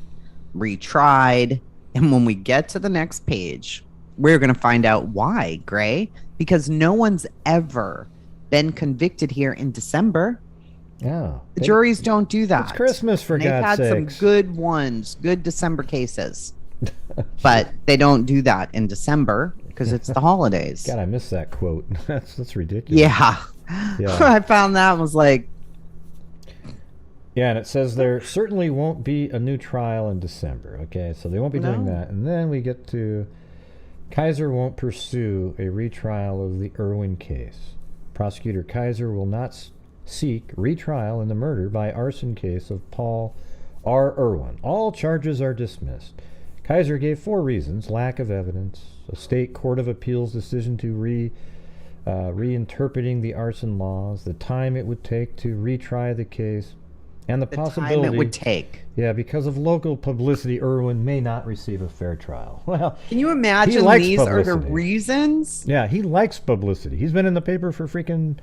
retried. And when we get to the next page, we're going to find out why, Gray. Because no one's ever been convicted here in December. Yeah. The juries don't do that. It's Christmas, for God's sakes. They've had some good ones, good December cases. But they don't do that in December because it's the holidays. God, I missed that quote. That's ridiculous. Yeah. I found that and was like... Yeah, and it says there certainly won't be a new trial in December. Okay, so they won't be doing that. And then we get to Kaiser won't pursue a retrial of the Irwin case. Prosecutor Kaiser will not seek retrial in the murder by arson case of Paul R. Irwin. All charges are dismissed. Kaiser gave 4 reasons: lack of evidence, a state court of appeals decision to reinterpreting the arson laws, the time it would take to retry the case, and the possibility time it would take. Yeah, because of local publicity, Irwin may not receive a fair trial. Well, can you imagine these publicity. Are the reasons? Yeah, he likes publicity. He's been in the paper for freaking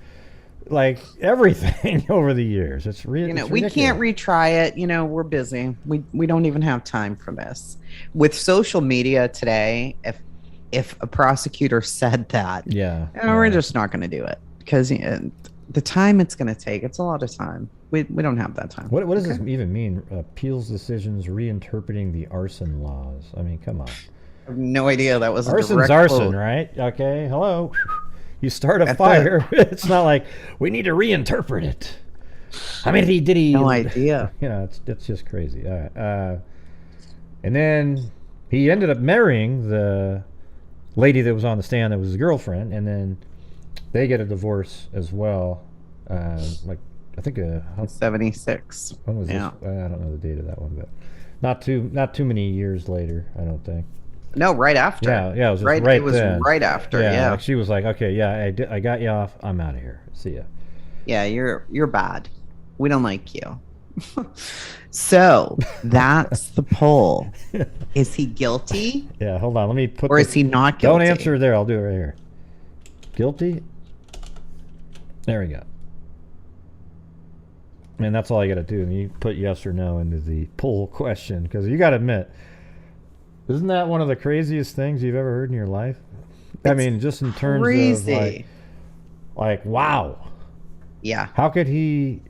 like everything over the years. It's ridiculous. We can't retry it. We're busy. We don't even have time for this. With social media today, if a prosecutor said that, we're just not going to do it because the time it's going to take, it's a lot of time. We don't have that time. What does this even mean? Appeals decisions reinterpreting the arson laws. I mean, come on. I have no idea. That was arson's arson, right? Okay, hello. You start a fire. It's not like we need to reinterpret it. I mean, did he? No idea. It's just crazy. All right. And then he ended up marrying the lady that was on the stand that was his girlfriend, and then they get a divorce as well. Like I think 76. When was this? I don't know the date of that one, but not too many years later, I don't think. No, right after. Yeah, it was right. It was then. Right after. Yeah, like she was like, okay, I got you off. I'm out of here. See ya. Yeah, you're bad. We don't like you. So that's the poll. Is he guilty? Yeah, hold on. Let me put. Or is he not guilty? Don't answer there. I'll do it right here. Guilty. There we go. And that's all you got to do. And you put yes or no into the poll question, because you got to admit, isn't that one of the craziest things you've ever heard in your life? I mean, just in terms of like, wow. Yeah. How could he?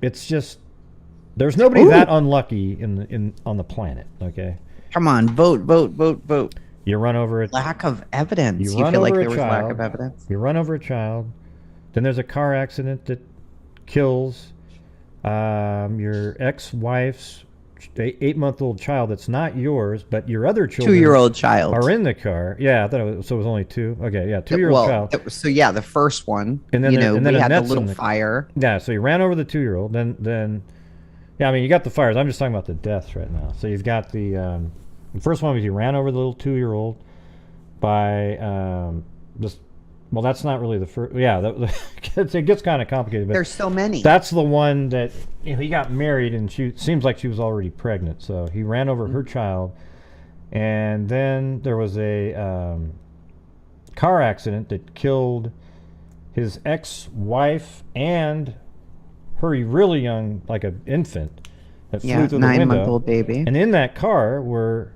It's just there's nobody that unlucky on the planet. Okay. Come on, vote. You run over a lack of evidence. You feel like there was lack of evidence. You run over a child. Then there's a car accident that kills your ex-wife's 8-month-old child that's not yours, but your other children 2-year-old child are in the car. Yeah, I thought it was only 2. Okay, yeah, 2-year-old child. So yeah, the first one, and then we had the little fire. Yeah, so you ran over the 2-year-old. Then yeah, I mean, you got the fires. I'm just talking about the deaths right now. So you've got the first one was you ran over the little 2-year-old by just. Well, that's not really the first. Yeah, it gets kind of complicated. But there's so many. That's the one that he got married, and she seems like she was already pregnant. So he ran over her child, and then there was a car accident that killed his ex-wife and her really young, like an infant, that flew through the window. 9-month-old baby. And in that car were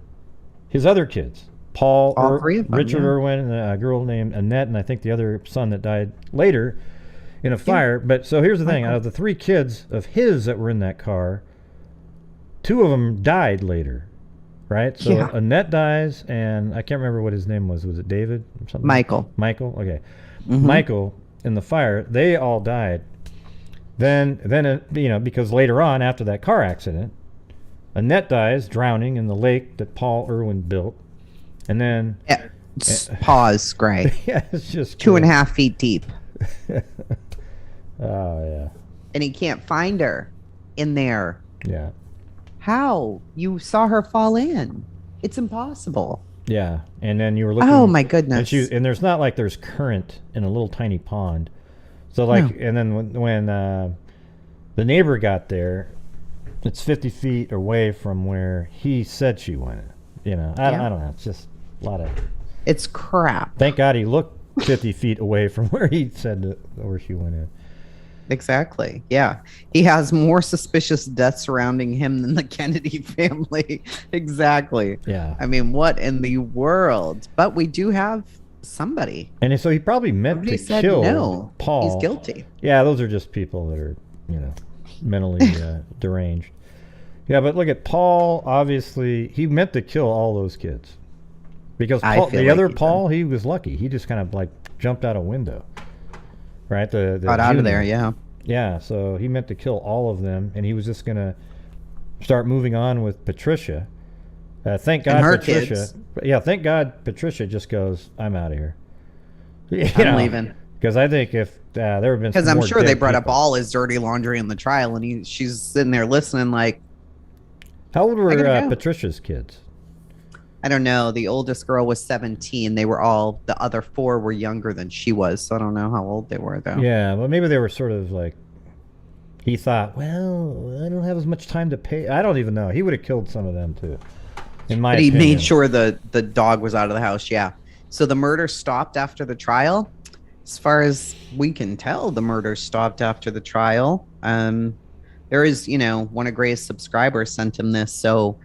his other kids. Paul, Richard Irwin, and a girl named Annette, and I think the other son that died later in a fire. But so here's the thing: out of the 3 kids of his that were in that car, 2 of them died later, right? So Annette dies, and I can't remember what his name was. Was it David or something? Michael. Okay. Mm-hmm. Michael in the fire. They all died. Then because later on after that car accident, Annette dies drowning in the lake that Paul Irwin built. And then pause, Gray. Yeah, it's just 2.5 feet deep. Oh yeah. And he can't find her in there. Yeah. How? You saw her fall in. It's impossible. Yeah, and then you were looking. Oh my goodness. And there's not like there's current in a little tiny pond. So like, and then when the neighbor got there, it's 50 feet away from where he said she went. I don't know. It's just a lot of. It's crap. Thank God he looked 50 feet away from where he said where she went in. Exactly. Yeah. He has more suspicious deaths surrounding him than the Kennedy family. Exactly. Yeah. I mean, what in the world? But we do have somebody. And so he probably meant to kill Paul. He's guilty. Yeah, those are just people that are, mentally deranged. Yeah, but look at Paul. Obviously, he meant to kill all those kids. Because the other Paul, he was lucky. He just kind of like jumped out a window. Right? Got out of there, yeah. Yeah, so he meant to kill all of them, and he was just going to start moving on with Patricia. Thank God Patricia. Kids. Yeah, thank God Patricia just goes, I'm out of here. I'm leaving. Because I think if there have been Because some I'm more sure they dead brought up people. all his dirty laundry in the trial, and she's sitting there listening like, How old I were gotta go. Patricia's kids? I don't know. The oldest girl was 17. The other four were younger than she was. So I don't know how old they were, though. Yeah, well, maybe they were sort of like, he thought, well, I don't have as much time to pay. I don't even know. He would have killed some of them too, in my But he opinion. made sure the dog was out of the house. Yeah. So the murder stopped after the trial. As far as we can tell, the murder stopped after the trial. There is, one of Gray's subscribers sent him this, so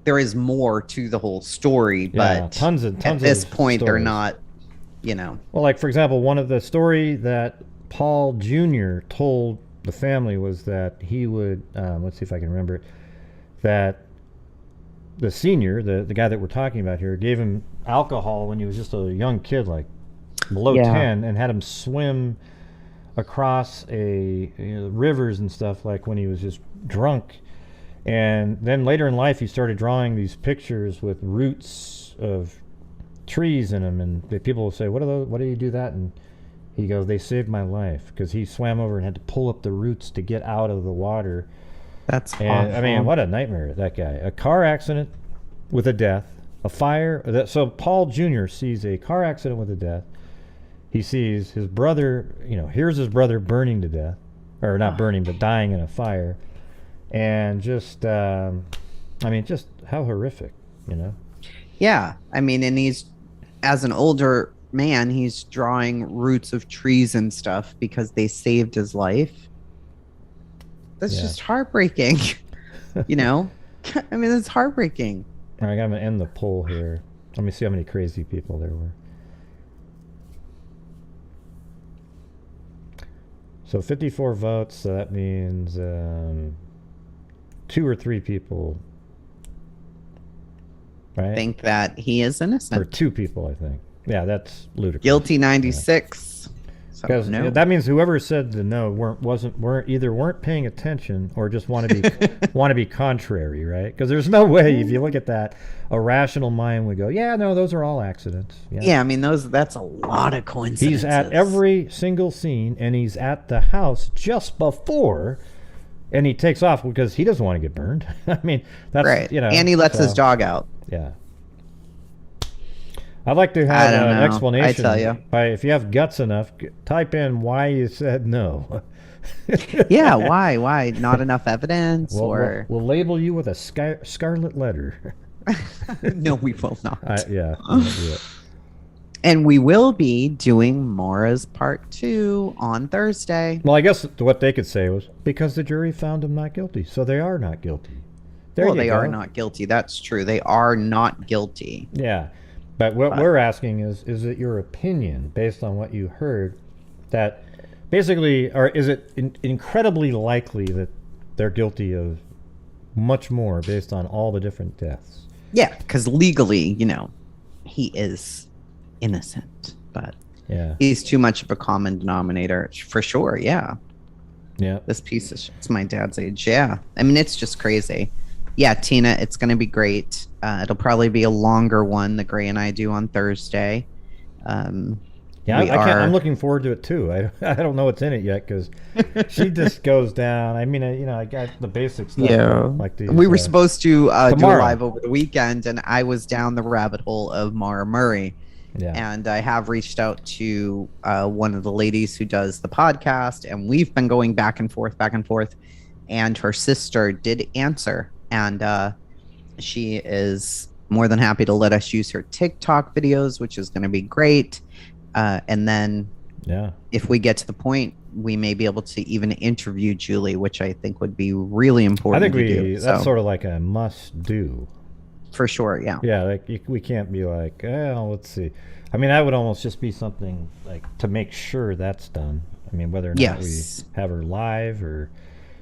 there is more to the whole story. Yeah, But tons of at this point, they're stories. not, Well, like for example, one of the story that Paul Jr. told the family was that he would, let's see if I can remember it, that the senior, the guy that we're talking about here, gave him alcohol when he was just a young kid, like below 10, and had him swim across rivers and stuff, like when he was just drunk. And then later in life, he started drawing these pictures with roots of trees in them, and people will say, "What are those? What do you do that?" And he goes, "They saved my life," because he swam over and had to pull up the roots to get out of the water. That's And awful. I mean, what a nightmare, that guy. A car accident with a death, a fire. So Paul Jr. sees a car accident with a death. He sees his brother, here's his brother burning to death, or not burning, but dying in a fire. And just, just how horrific, Yeah. I mean, and he's, as an older man, he's drawing roots of trees and stuff because they saved his life. That's just heartbreaking. I mean, it's heartbreaking. All right, I'm going to end the poll here. Let me see how many crazy people there were. So 54 votes, so that means 2 or 3 people, right? Think that he is innocent. Or 2 people, I think. Yeah, that's ludicrous. Guilty 96. So, Because no. that means whoever said the no weren't paying attention or just want to be contrary, right? Because there's no way, if you look at that, a rational mind would go, yeah, no, those are all accidents. Yeah, I mean, that's a lot of coincidences. He's at every single scene, and he's at the house just before, and he takes off because he doesn't want to get burned. I mean, that's right. And he lets his dog out. Yeah. I'd like to have an explanation. I tell you. If you have guts enough, type in why you said no. Yeah, why? Not enough evidence, or we'll label you with a scarlet letter. No, we will not. Yeah. And we will be doing Maura's part 2 on Thursday. Well, I guess what they could say was because the jury found him not guilty, so they are not guilty. They are not guilty. That's true. They are not guilty. Yeah. But what we're asking is it your opinion based on what you heard that basically, or is it incredibly likely that they're guilty of much more based on all the different deaths? Yeah, because legally, he is innocent, but he's too much of a common denominator for sure. Yeah. Yeah. This piece of shit's my dad's age. Yeah. I mean, it's just crazy. Yeah, Tina, it's going to be great. It'll probably be a longer one that Gray and I do on Thursday. I'm looking forward to it too. I don't know what's in it yet because she just goes down. I mean, I got the basic stuff. Yeah. Like these, we were supposed to do a live over the weekend, and I was down the rabbit hole of Maura Murray. Yeah. And I have reached out to one of the ladies who does the podcast, and we've been going back and forth. And her sister did answer. And she is more than happy to let us use her TikTok videos, which is going to be great. And then if we get to the point, we may be able to even interview Julie, which I think would be really important. I think that's sort of like a must do. For sure, yeah. Yeah, like we can't be like, let's see. I mean, that would almost just be something like to make sure that's done. I mean, whether or not we have her live or...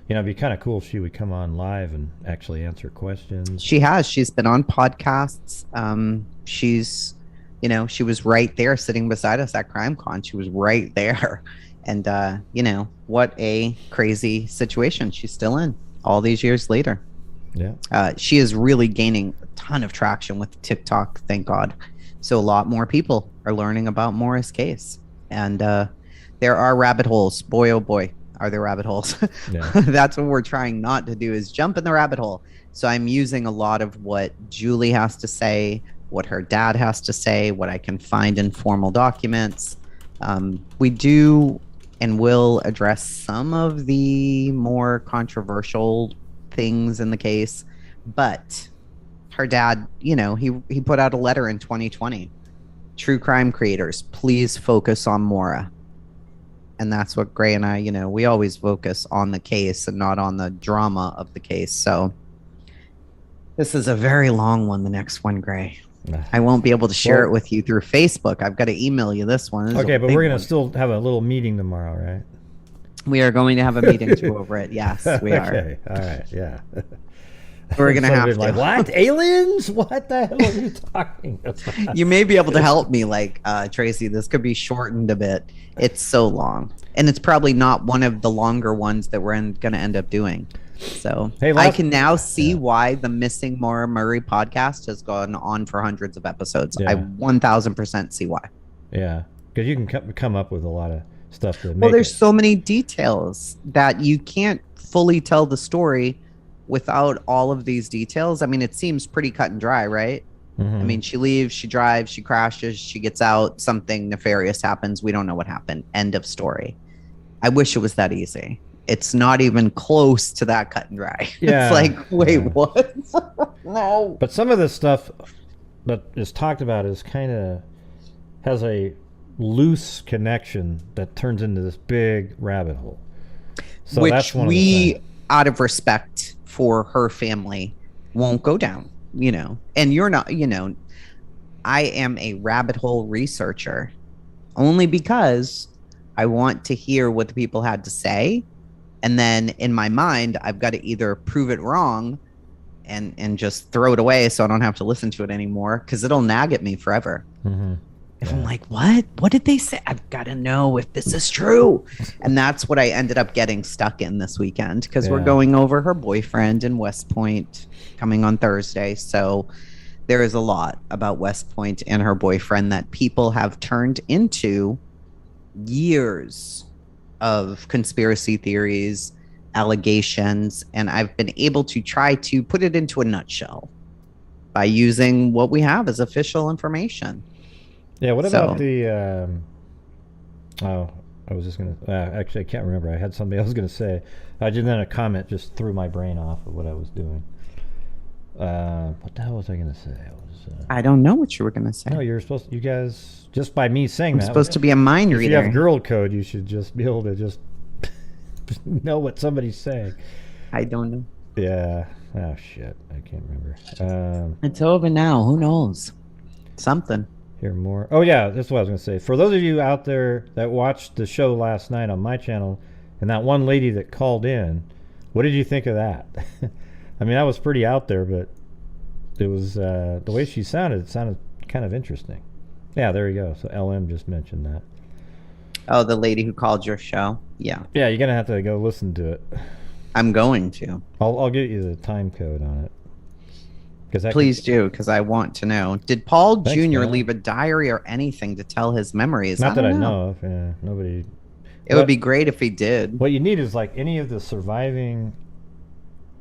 it'd be kind of cool if she would come on live and actually answer questions. She's been on podcasts. She's, she was right there sitting beside us at CrimeCon. She was right there. And, what a crazy situation she's still in all these years later. Yeah. She is really gaining a ton of traction with TikTok, thank God. So a lot more people are learning about Maura's case. And There are rabbit holes. Boy, oh boy, are there rabbit holes. Yeah. That's what we're trying not to do, is jump in the rabbit hole. So I'm using a lot of what Julie has to say, what her dad has to say, what I can find in formal documents. We do and will address some of the more controversial things in the case, but her dad, he put out a letter in 2020. True crime creators, please focus on Maura. And that's what Gray and I, we always focus on the case and not on the drama of the case. So this is a very long one, the next one, Gray. I won't be able to share it with you through Facebook. I've got to email you this one. Okay, but we're going to still have a little meeting tomorrow, right? We are going to have a meeting to go over it. Yes, we are. Okay, all right, yeah. We're going to have to. Like, what? Aliens? What the hell are you talking about? You may be able to help me, Tracy. This could be shortened a bit. It's so long. And it's probably not one of the longer ones that we're going to end up doing. So I can now see why the Missing Maura Murray podcast has gone on for hundreds of episodes. I 1000% see why. Yeah, because you can come up with a lot of stuff to make. Well, there's so many details that you can't fully tell the story without all of these details. I mean, it seems pretty cut and dry, right? Mm-hmm. I mean, she leaves, she drives, she crashes, she gets out, something nefarious happens. We don't know what happened. End of story. I wish it was that easy. It's not even close to that cut and dry. Yeah. It's like, wait, what? No. But some of the stuff that is talked about is kind of has a loose connection that turns into this big rabbit hole. So which that's one we, out of respect for her family, won't go down, And you're not, I am a rabbit hole researcher only because I want to hear what the people had to say. And then in my mind, I've got to either prove it wrong and just throw it away so I don't have to listen to it anymore, because it'll nag at me forever. Mm-hmm. If I'm like, what did they say? I've got to know if this is true. And that's what I ended up getting stuck in this weekend, because we're going over her boyfriend in West Point coming on Thursday. So there is a lot about West Point and her boyfriend that people have turned into years of conspiracy theories, allegations, and I've been able to try to put it into a nutshell by using what we have as official information. Yeah, what about the I was just going to actually I can't remember. I had something I was going to say. Then a comment just threw my brain off of what I was doing. What the hell was I going to say? I don't know what you were going to say. No, you guys, just by me saying that. I'm supposed to be a mind reader. If you have girl code, you should just be able to just know what somebody's saying. I don't know. Yeah. Oh, shit. I can't remember. It's over now. Who knows? Something. Hear more. Oh, yeah. That's what I was going to say. For those of you out there that watched the show last night on my channel and that one lady that called in, what did you think of that? I mean, that was pretty out there, but it was the way she sounded kind of interesting. Yeah, there you go. So LM just mentioned that. Oh, the lady who called your show? Yeah. Yeah, you're going to have to go listen to it. I'm going to. I'll get you the time code on it. Please do, because I want to know. Did Paul Jr. leave a diary or anything to tell his memories? Not that I know of. Yeah, nobody. It would be great if he did. What you need is like any of the surviving.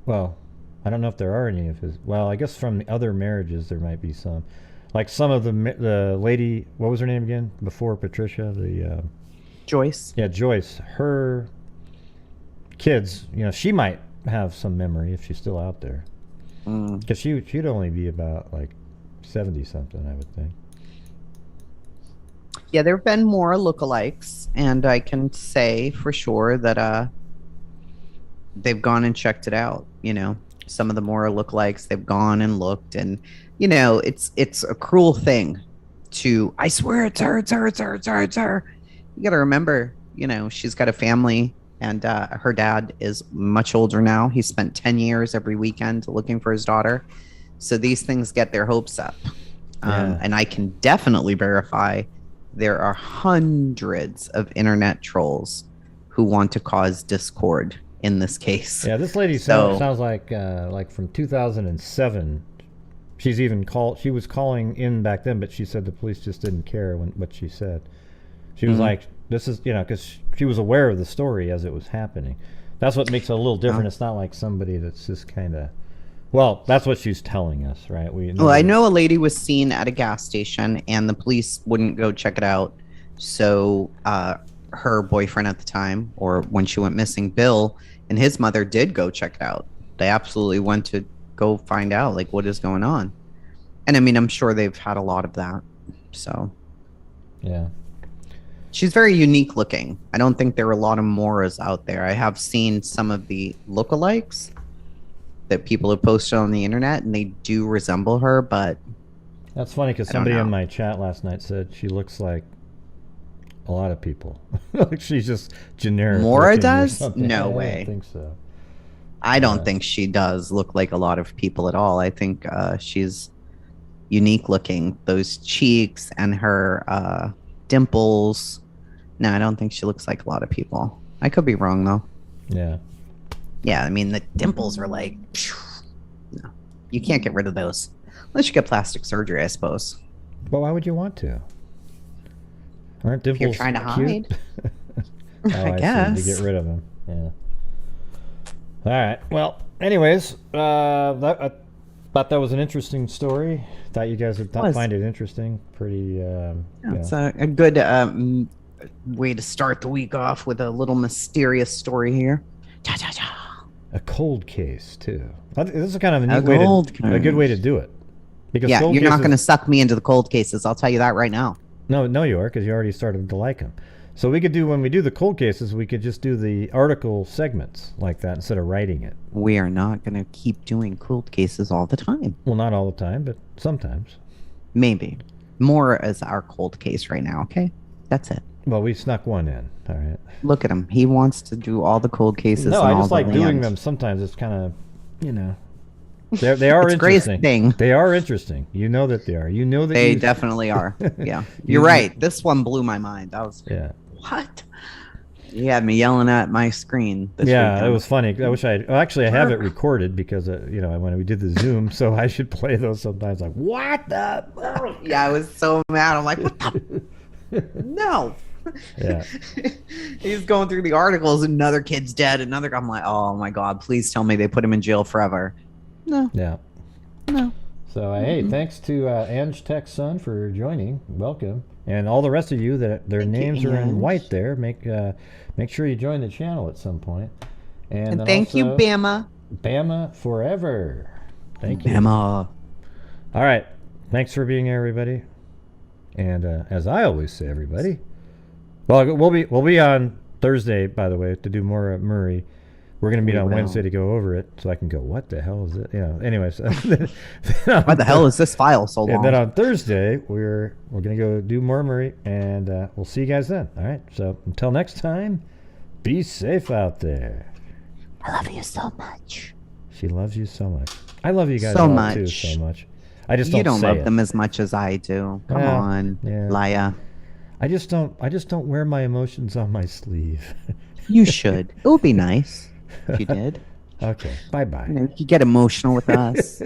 Well, I don't know if there are any of his. Well, I guess from the other marriages there might be some. Like some of the lady. What was her name again? Before Patricia, the. Joyce. Yeah, Joyce. Her kids. She might have some memory if she's still out there. Because she'd only be about like 70 something, I would think. Yeah, there have been more lookalikes, and I can say for sure that they've gone and checked it out. Some of the more lookalikes, they've gone and looked, and it's a cruel thing to. I swear it's her. You got to remember, she's got a family. And her dad is much older now. He spent 10 years every weekend looking for his daughter. So these things get their hopes up. And I can definitely verify there are hundreds of internet trolls who want to cause discord in this case. Yeah, this lady sounds like from 2007. She was calling in back then, but she said the police just didn't care what she said. She was like, This is, because she was aware of the story as it was happening. That's what makes it a little different. It's not like somebody that's just kind of, well, that's what she's telling us, right? Well, I know a lady was seen at a gas station and the police wouldn't go check it out. So her boyfriend at the time, or when she went missing, Bill, and his mother did go check it out. They absolutely went to go find out, like, what is going on. And I mean, I'm sure they've had a lot of that. So, yeah. She's very unique looking. I don't think there are a lot of Moras out there. I have seen some of the lookalikes that people have posted on the internet, and they do resemble her, but that's funny because somebody in my chat last night said she looks like a lot of people. Like she's just generic. Mora does? No I way. don't think so. I don't think she does look like a lot of people at all. I think she's unique looking. Those cheeks and her dimples. No, I don't think she looks like a lot of people. I could be wrong, though. Yeah. Yeah, I mean, the dimples are like, no, you can't get rid of those. Unless you get plastic surgery, I suppose. But why would you want to? Aren't dimples You're trying to cute? hide. I guess. See, to get rid of them. Yeah. All right. Well, anyways, I thought that was an interesting story. Thought you guys would find it interesting. Pretty. It's a good way to start the week off with a little mysterious story here. Cha cha cha. A cold case too. This is kind of a good way to do it. Because you're not going to suck me into the cold cases. I'll tell you that right now. No, you are, because you already started to like them. So we could do, when we do the cold cases, we could just do the article segments like that instead of writing it. We are not going to keep doing cold cases all the time. Well, not all the time, but sometimes. Maybe. More as our cold case right now, okay? That's it. Well, we snuck one in, all right? Look at him. He wants to do all the cold cases. No, I just like doing them sometimes. It's kind of, they are it's interesting. Thing. They are interesting. You know that they are. You know that they definitely are. Yeah, you're right. This one blew my mind. That was what? You had me yelling at my screen. It was funny. I wish I have it recorded because when we did the Zoom, so I should play those sometimes. Like, what the? Yeah, I was so mad. I'm like, what the? No. Yeah. He's going through the articles. Another kid's dead. I'm like, oh my god! Please tell me they put him in jail forever. No. Yeah. No. So hey, thanks to Ange Tech's son for joining. Welcome, and all the rest of you that their names are in white there. Make sure you join the channel at some point. And thank you, Bama. Bama forever. Thank you, Bama. All right. Thanks for being here, everybody. And as I always say, everybody. Well, we'll be on Thursday, by the way, to do more Murray. We're going to meet on Wednesday to go over it, so I can go, what the hell is it? Anyways. Why the hell is this file so long? And then on Thursday, we're going to go do more Murray, and we'll see you guys then. All right? So until next time, be safe out there. I love you so much. She loves you so much. I love you guys so all much. Too so much. I just don't You don't say love it. them as much as I do. Come on, Laya. I just don't wear my emotions on my sleeve. You should. It would be nice if you did. Okay. Bye-bye. You get emotional with us.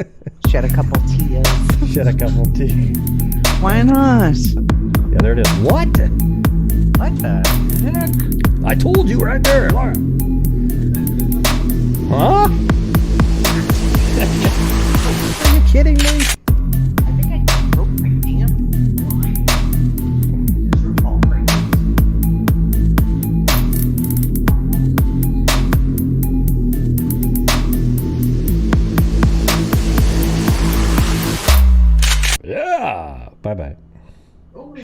Shed a couple tears. Shed a couple tears. Why not? Yeah, there it is. What? What the heck? I told you right there. Huh? Are you kidding me? I think I broke my damn. Yeah. Bye-bye.